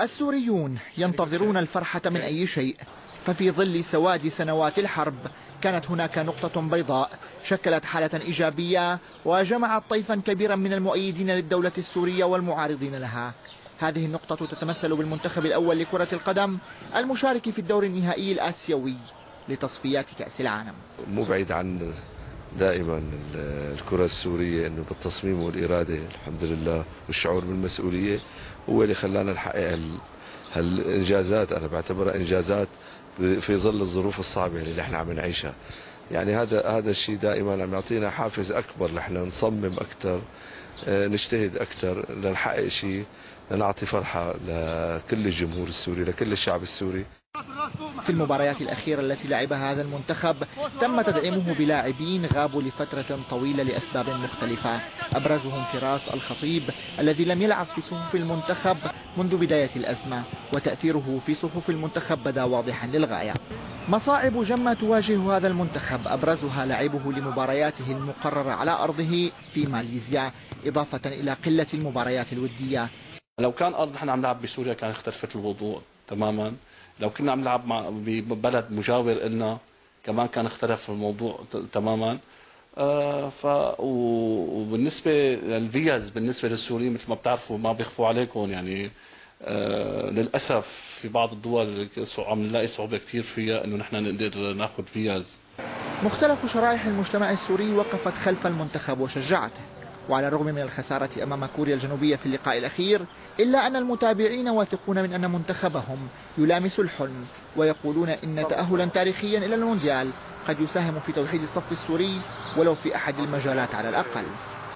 السوريون ينتظرون الفرحة من أي شيء، ففي ظل سواد سنوات الحرب كانت هناك نقطة بيضاء شكلت حالة إيجابية وجمعت طيفا كبيرا من المؤيدين للدولة السورية والمعارضين لها. هذه النقطة تتمثل بالمنتخب الأول لكرة القدم المشارك في الدور النهائي الآسيوي لتصفيات كأس العالم. مو بعيد عن دائما الكرة السورية أنه بالتصميم والإرادة الحمد لله والشعور بالمسؤولية هو اللي خلانا نحقق هالإنجازات. أنا بعتبرها إنجازات في ظل الظروف الصعبة اللي احنا عم نعيشها. يعني هذا الشيء دائما عم يعطينا حافز أكبر نحن نصمم أكثر، نجتهد أكثر لنحقق شيء، لنعطي فرحة لكل الجمهور السوري، لكل الشعب السوري. في المباريات الأخيرة التي لعبها هذا المنتخب تم تدعيمه بلاعبين غابوا لفترة طويلة لأسباب مختلفة، أبرزهم فراس الخطيب الذي لم يلعب في صفوف المنتخب منذ بداية الأزمة، وتأثيره في صفوف المنتخب بدا واضحا للغاية. مصاعب جمة تواجه هذا المنتخب أبرزها لعبه لمبارياته المقررة على أرضه في ماليزيا، إضافة إلى قلة المباريات الودية. لو كان أرض نحن عم نلعب بسوريا كان اختلفت الموضوع تماما. لو كنا عم نلعب ببلد مجاور لنا كمان كان اختلف الموضوع تماما. وبالنسبه للفيز بالنسبه للسوريين مثل ما بتعرفوا ما بيخفوا عليكم، يعني للاسف في بعض الدول عم نلاقي صعوبه كثير فيها انه نحن نقدر ناخذ فيز. مختلف شرائح المجتمع السوري وقفت خلف المنتخب وشجعته، وعلى الرغم من الخسارة أمام كوريا الجنوبية في اللقاء الأخير إلا أن المتابعين واثقون من أن منتخبهم يلامس الحلم، ويقولون إن تأهلا تاريخيا إلى المونديال قد يساهم في توحيد الصف السوري ولو في أحد المجالات على الأقل.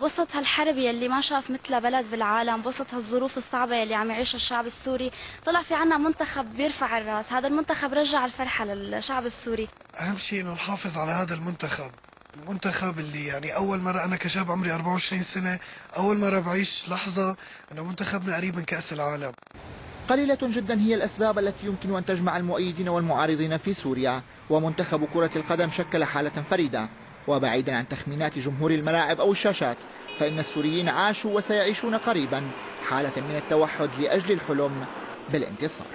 وسط هالحرب يلي ما شاف مثلها بلد بالعالم، وسط هالظروف الصعبة يلي عم يعيشها الشعب السوري، طلع في عنا منتخب بيرفع الراس. هذا المنتخب رجع الفرحة للشعب السوري. أهم شيء إنه نحافظ على هذا المنتخب اللي يعني أول مرة أنا كشاب عمري 24 سنة أول مرة بعيش لحظة إنه منتخبنا قريب من كأس العالم. قليلة جدا هي الأسباب التي يمكن أن تجمع المؤيدين والمعارضين في سوريا، ومنتخب كرة القدم شكل حالة فريدة. وبعيدا عن تخمينات جمهور الملاعب أو الشاشات، فإن السوريين عاشوا وسيعيشون قريبا حالة من التوحد لأجل الحلم بالانتصار.